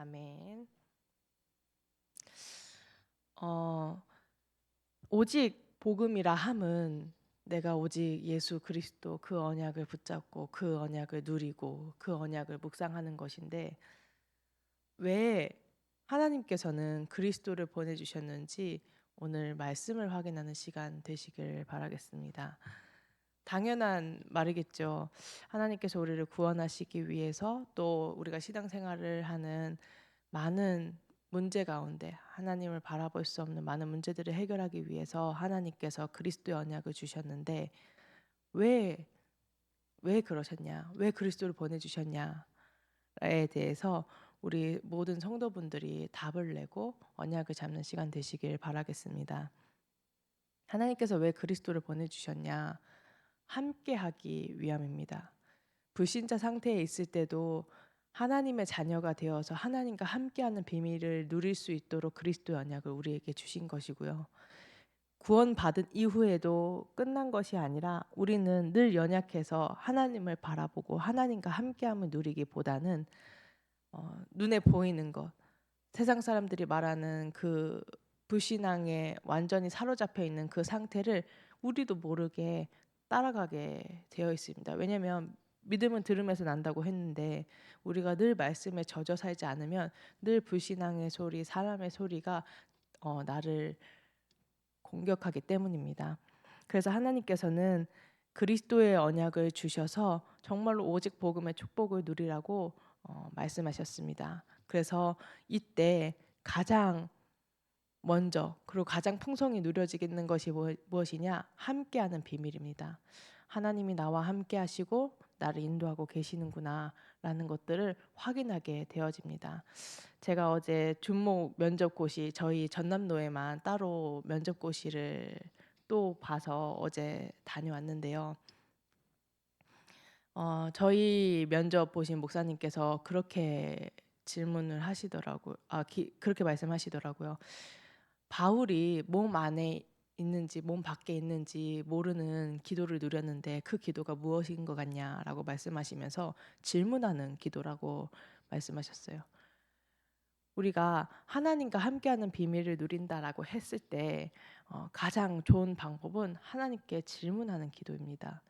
아멘. 오직 복음이라 함은 내가 오직 예수 그리스도 그 언약을 붙잡고 그 언약을 누리고 그 언약을 묵상하는 것인데, 왜 하나님께서는 그리스도를 보내주셨는지 오늘 말씀을 확인하는 시간 되시길 바라겠습니다. 당연한 말이겠죠. 하나님께서 우리를 구원하시기 위해서, 또 우리가 신앙생활을 하는 많은 문제 가운데 하나님을 바라볼 수 없는 많은 문제들을 해결하기 위해서 하나님께서 그리스도의 언약을 주셨는데, 왜 그러셨냐, 왜 그리스도를 보내주셨냐에 대해서 우리 모든 성도분들이 답을 내고 언약을 잡는 시간 되시길 바라겠습니다. 하나님께서 왜 그리스도를 보내주셨냐? 함께하기 위함입니다. 불신자 상태에 있을 때도 하나님의 자녀가 되어서 하나님과 함께하는 비밀을 누릴 수 있도록 그리스도의 언약을 우리에게 주신 것이고요. 구원받은 이후에도 끝난 것이 아니라 우리는 늘 연약해서 하나님을 바라보고 하나님과 함께함을 누리기보다는 눈에 보이는 것, 세상 사람들이 말하는 그 불신앙에 완전히 사로잡혀 있는 그 상태를 우리도 모르게 따라가게 되어 있습니다. 왜냐하면 믿음은 들음에서 난다고 했는데, 우리가 늘 말씀에 젖어 살지 않으면 늘 불신앙의 소리, 사람의 소리가 나를 공격하기 때문입니다. 그래서 하나님께서는 그리스도의 언약을 주셔서 정말로 오직 복음의 축복을 누리라고 말씀하셨습니다. 그래서 이때 가장 먼저, 그리고 가장 풍성히 누려지는 것이 무엇이냐? 함께하는 비밀입니다. 하나님이 나와 함께 하시고 나를 인도하고 계시는구나 라는 것들을 확인하게 되어집니다. 제가 어제 준목 면접고시, 저희 전남노에만 따로 면접고시를 또 봐서 어제 다녀왔는데요. 저희 면접 보신 목사님께서 그렇게 질문을 하시더라고요. 그렇게 말씀하시더라고요. 바울이 몸 안에 있는지 몸 밖에 있는지 모르는 기도를 누렸는데 그 기도가 무엇인 것 같냐라고 말씀하시면서 질문하는 기도라고 말씀하셨어요. 우리가 하나님과 함께하는 비밀을 누린다라고 했을 때 가장 좋은 방법은 하나님께 질문하는 기도입니다.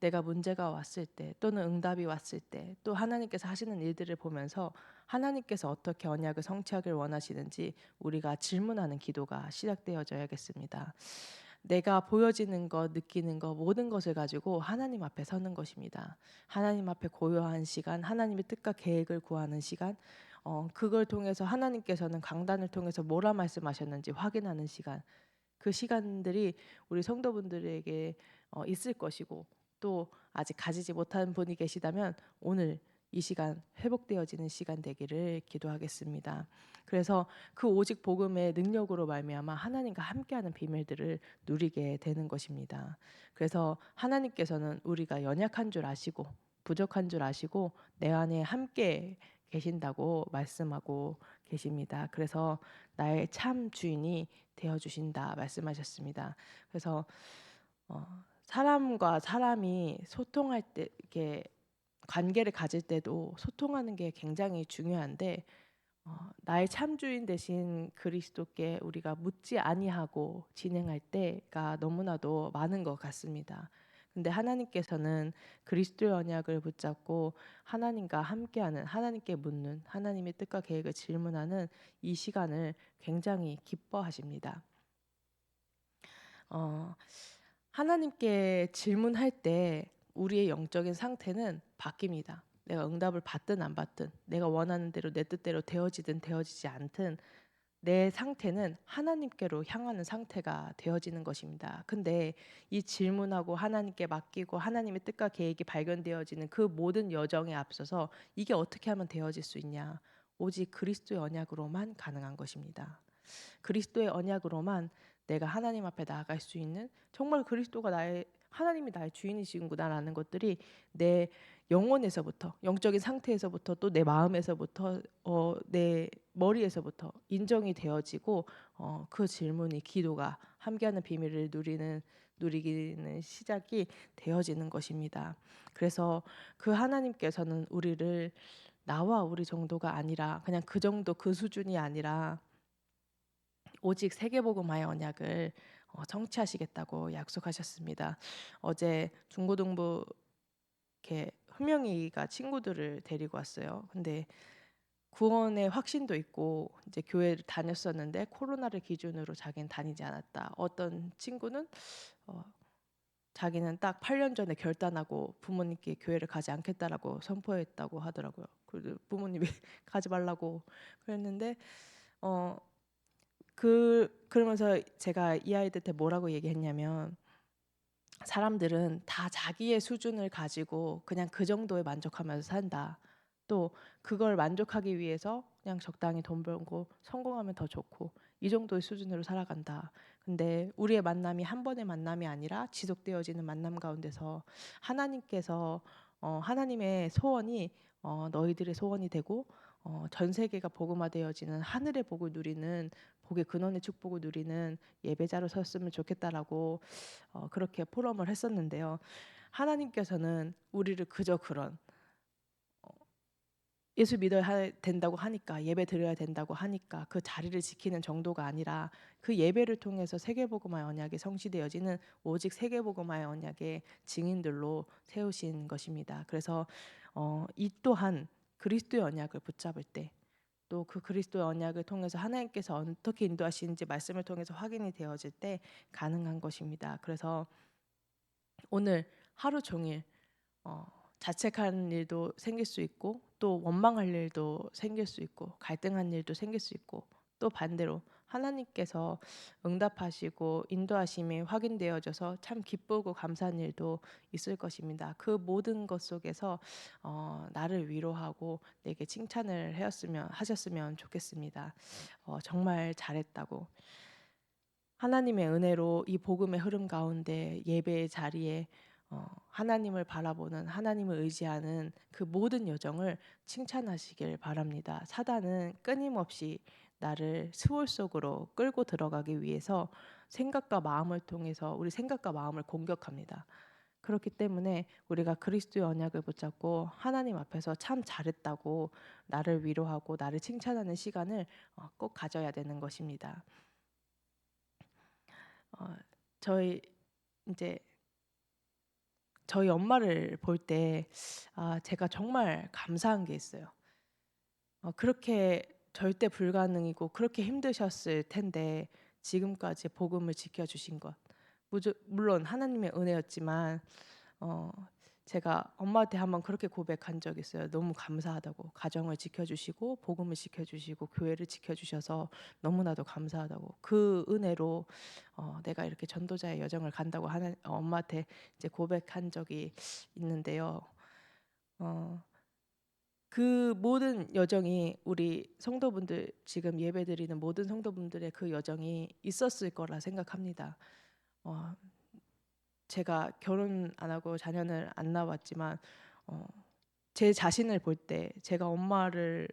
내가 문제가 왔을 때, 또는 응답이 왔을 때, 또 하나님께서 하시는 일들을 보면서 하나님께서 어떻게 언약을 성취하길 원하시는지 우리가 질문하는 기도가 시작되어져야겠습니다. 내가 보여지는 것, 느끼는 것, 모든 것을 가지고 하나님 앞에 서는 것입니다. 하나님 앞에 고요한 시간, 하나님의 뜻과 계획을 구하는 시간, 그걸 통해서 하나님께서는 강단을 통해서 뭐라 말씀하셨는지 확인하는 시간, 그 시간들이 우리 성도분들에게 있을 것이고, 또 아직 가지지 못한 분이 계시다면 오늘 이 시간 회복되어지는 시간 되기를 기도하겠습니다. 그래서 그 오직 복음의 능력으로 말미암아 하나님과 함께하는 비밀들을 누리게 되는 것입니다. 그래서 하나님께서는 우리가 연약한 줄 아시고 부족한 줄 아시고 내 안에 함께 계신다고 말씀하고 계십니다. 그래서 나의 참 주인이 되어 주신다 말씀하셨습니다. 그래서 사람과 사람이 소통할 때, 이렇게 관계를 가질 때도 소통하는 게 굉장히 중요한데, 나의 참주인 대신 그리스도께 우리가 묻지 아니하고 진행할 때가 너무나도 많은 것 같습니다. 근데 하나님께서는 그리스도의 언약을 붙잡고 하나님과 함께하는, 하나님께 묻는, 하나님의 뜻과 계획을 질문하는 이 시간을 굉장히 기뻐하십니다. 하나님께 질문할 때 우리의 영적인 상태는 바뀝니다. 내가 응답을 받든 안 받든, 내가 원하는 대로 내 뜻대로 되어지든 되어지지 않든 내 상태는 하나님께로 향하는 상태가 되어지는 것입니다. 근데 이 질문하고 하나님께 맡기고 하나님의 뜻과 계획이 발견되어지는 그 모든 여정에 앞서서 이게 어떻게 하면 되어질 수 있냐? 오직 그리스도의 언약으로만 가능한 것입니다. 그리스도의 언약으로만 내가 하나님 앞에 나아갈 수 있는, 정말 그리스도가 하나님이 나의 주인이시구나라는 것들이 내 영혼에서부터, 영적인 상태에서부터, 또 내 마음에서부터, 내 머리에서부터 인정이 되어지고, 그 질문이, 기도가 함께하는 비밀을 누리기는 시작이 되어지는 것입니다. 그래서 그 하나님께서는 우리를 나와 우리 정도가 아니라 그냥 그 정도 그 수준이 아니라 오직 세계복음화의 언약을 성취하시겠다고 약속하셨습니다. 어제 중고등부 이렇게 훈명이가 친구들을 데리고 왔어요. 근데 구원의 확신도 있고 이제 교회를 다녔었는데 코로나를 기준으로 자기는 다니지 않았다. 어떤 친구는 자기는 딱 8년 전에 결단하고 부모님께 교회를 가지 않겠다라고 선포했다고 하더라고요. 그리고 부모님이 가지 말라고 그랬는데 어 그러면서 제가 이 아이들한테 뭐라고 얘기했냐면 사람들은 다 자기의 수준을 가지고 그냥 그 정도에 만족하면서 산다. 또 그걸 만족하기 위해서 그냥 적당히 돈 벌고 성공하면 더 좋고 이 정도의 수준으로 살아간다. 근데 우리의 만남이 한 번의 만남이 아니라 지속되어지는 만남 가운데서 하나님께서 하나님의 소원이 너희들의 소원이 되고 전 세계가 복음화되어지는 하늘의 복을 누리는 복의 근원의 축복을 누리는 예배자로 섰으면 좋겠다라고 그렇게 포럼을 했었는데요. 하나님께서는 우리를 그저 그런 예수 믿어야 된다고 하니까 예배 드려야 된다고 하니까 그 자리를 지키는 정도가 아니라 그 예배를 통해서 세계복음화의 언약이 성취되어지는 오직 세계복음화의 언약의 증인들로 세우신 것입니다. 그래서 이 또한 그리스도의 언약을 붙잡을 때 또 그 그리스도의 언약을 통해서 하나님께서 어떻게 인도하시는지 말씀을 통해서 확인이 되어질 때 가능한 것입니다. 그래서 오늘 하루 종일 어, 자책하는 일도 생길 수 있고 또 원망할 일도 생길 수 있고 갈등한 일도 생길 수 있고 또 반대로 하나님께서 응답하시고 인도하심이 확인되어져서 참 기쁘고 감사한 일도 있을 것입니다. 그 모든 것 속에서 나를 위로하고 내게 칭찬을 하셨으면 좋겠습니다. 정말 잘했다고. 하나님의 은혜로 이 복음의 흐름 가운데 예배의 자리에 하나님을 바라보는 하나님을 의지하는 그 모든 여정을 칭찬하시길 바랍니다. 사단은 끊임없이 나를 스올 속으로 끌고 들어가기 위해서 생각과 마음을 통해서 우리 생각과 마음을 공격합니다. 그렇기 때문에 우리가 그리스도의 언약을 붙잡고 하나님 앞에서 참 잘했다고 나를 위로하고 나를 칭찬하는 시간을 꼭 가져야 되는 것입니다. 저희 이제 저희 엄마를 볼 때 제가 정말 감사한 게 있어요. 그렇게 절대 불가능이고 그렇게 힘드셨을 텐데 지금까지 복음을 지켜주신 것 물론 하나님의 은혜였지만 어, 제가 엄마한테 한번 그렇게 고백한 적이 있어요. 너무 감사하다고 가정을 지켜주시고 복음을 지켜주시고 교회를 지켜주셔서 너무나도 감사하다고 그 은혜로 내가 이렇게 전도자의 여정을 간다고 하는 엄마한테 이제 고백한 적이 있는데요. 어, 그 모든 여정이 우리 성도분들 지금 예배드리는 모든 성도분들의 그 여정이 있었을 거라 생각합니다. 어, 제가 결혼 안 하고 자녀를 안 낳았지만 제 자신을 볼 때 제가 엄마를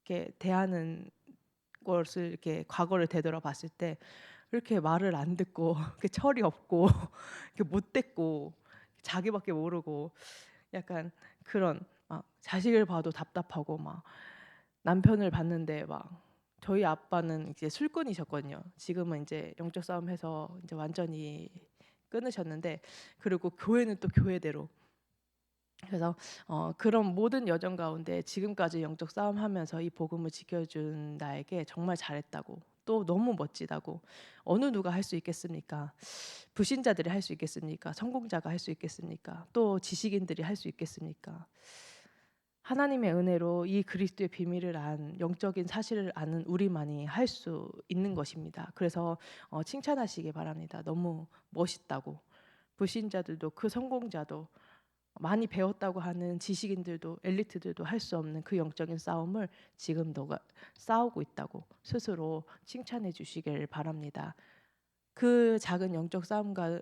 이렇게 대하는 것을 이렇게 과거를 되돌아봤을 때 이렇게 말을 안 듣고 이렇게 철이 없고 이렇게 못됐고 자기밖에 모르고 약간 그런 막 자식을 봐도 답답하고 막 남편을 봤는데 막 저희 아빠는 이제 술꾼이셨거든요. 지금은 이제 영적 싸움해서 이제 완전히 끊으셨는데 그리고 교회는 또 교회대로 그래서 그런 모든 여정 가운데 지금까지 영적 싸움하면서 이 복음을 지켜준 나에게 정말 잘했다고 또 너무 멋지다고 어느 누가 할 수 있겠습니까? 불신자들이 할 수 있겠습니까? 성공자가 할 수 있겠습니까? 또 지식인들이 할 수 있겠습니까? 하나님의 은혜로 이 그리스도의 비밀을 영적인 사실을 아는 우리만이 할 수 있는 것입니다. 그래서 칭찬하시기 바랍니다. 너무 멋있다고. 불신자들도 그 성공자도 많이 배웠다고 하는 지식인들도 엘리트들도 할 수 없는 그 영적인 싸움을 지금 너가 싸우고 있다고 스스로 칭찬해 주시길 바랍니다. 그 작은 영적 싸움과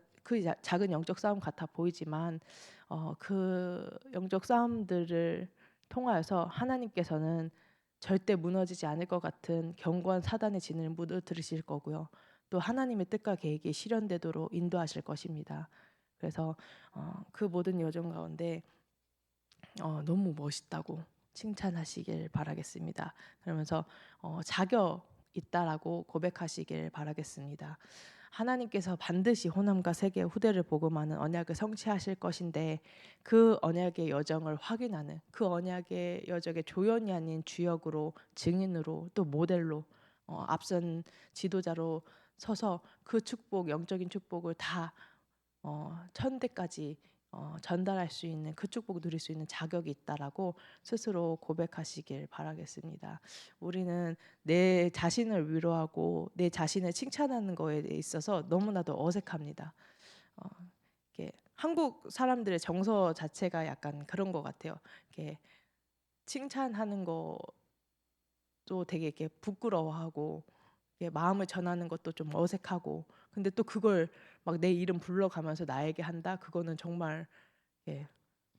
작은 영적 싸움 같아 보이지만 그 영적 싸움들을 통하여서 하나님께서는 절대 무너지지 않을 것 같은 견고한 사단의 진을 무너뜨리실 거고요. 또 하나님의 뜻과 계획이 실현되도록 인도하실 것입니다. 그래서 그 모든 여정 가운데 너무 멋있다고 칭찬하시길 바라겠습니다. 그러면서 자격 있다라고 고백하시길 바라겠습니다. 하나님께서 반드시 호남과 세계 후대를 복음하는 언약을 성취하실 것인데 그 언약의 여정을 확인하는 그 언약의 여정의 조연이 아닌 주역으로 증인으로 또 모델로 앞선 지도자로 서서 그 축복 영적인 축복을 다 천대까지 전달할 수 있는 그 축복 누릴 수 있는 자격이 있다라고 스스로 고백하시길 바라겠습니다. 우리는 내 자신을 위로하고 내 자신을 칭찬하는 거에 있어서 너무나도 어색합니다. 어, 이게 한국 사람들의 정서 자체가 약간 그런 것 같아요. 이렇게 칭찬하는 것도 되게 이렇게 부끄러워하고 마음을 전하는 것도 좀 어색하고 근데 또 그걸 막 내 이름 불러가면서 나에게 한다 그거는 정말 예,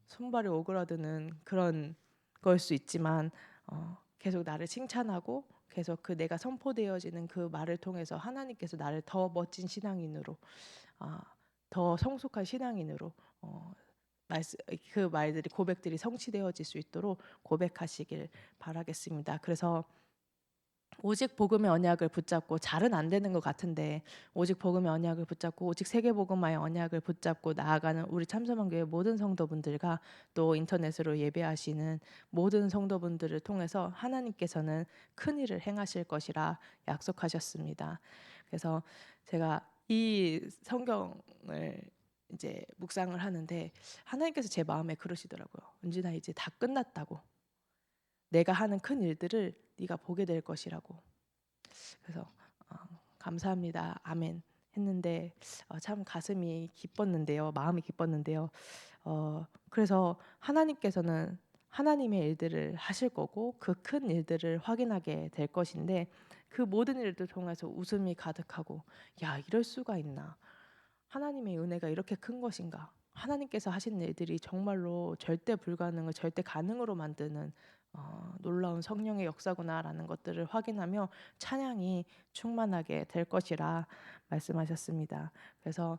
손발이 오그라드는 그런 걸 수 있지만 계속 나를 칭찬하고 계속 그 내가 선포되어지는 그 말을 통해서 하나님께서 나를 더 멋진 신앙인으로 더 성숙한 신앙인으로 그 말들이 고백들이 성취되어질 수 있도록 고백하시길 바라겠습니다. 그래서 오직 복음의 언약을 붙잡고 잘은 안 되는 것 같은데 오직 복음의 언약을 붙잡고 오직 세계복음화의 언약을 붙잡고 나아가는 우리 참서만교회 모든 성도분들과 또 인터넷으로 예배하시는 모든 성도분들을 통해서 하나님께서는 큰 일을 행하실 것이라 약속하셨습니다. 그래서 제가 이 성경을 이제 묵상을 하는데 하나님께서 제 마음에 그러시더라고요. 은진아 이제 다 끝났다고. 내가 하는 큰 일들을 네가 보게 될 것이라고. 그래서 감사합니다. 아멘. 했는데 참 가슴이 기뻤는데요. 마음이 기뻤는데요. 그래서 하나님께서는 하나님의 일들을 하실 거고 그 큰 일들을 확인하게 될 것인데 그 모든 일들 통해서 웃음이 가득하고 야 이럴 수가 있나. 하나님의 은혜가 이렇게 큰 것인가. 하나님께서 하신 일들이 정말로 절대 불가능을 절대 가능으로 만드는 놀라운 성령의 역사구나라는 것들을 확인하며 찬양이 충만하게 될 것이라 말씀하셨습니다. 그래서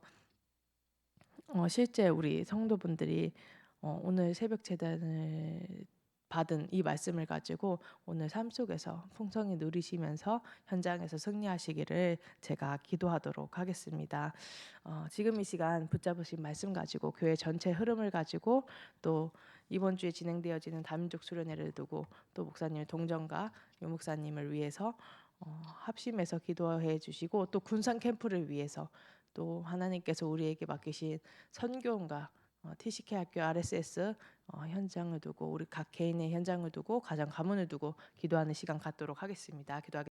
실제 우리 성도분들이 오늘 새벽 제단을 받은 이 말씀을 가지고 오늘 삶 속에서 풍성히 누리시면서 현장에서 승리하시기를 제가 기도하도록 하겠습니다. 지금 이 시간 붙잡으신 말씀 가지고 교회 전체 흐름을 가지고 또 이번 주에 진행되어지는 다민족 수련회를 두고 또 목사님 동정과 유 목사님을 위해서 합심해서 기도해 주시고 또 군산 캠프를 위해서 또 하나님께서 우리에게 맡기신 선교원과 TCK 학교 RSS 현장을 두고 우리 각 개인의 현장을 두고 가정 가문을 두고 기도하는 시간 갖도록 하겠습니다. 기도하겠습니다.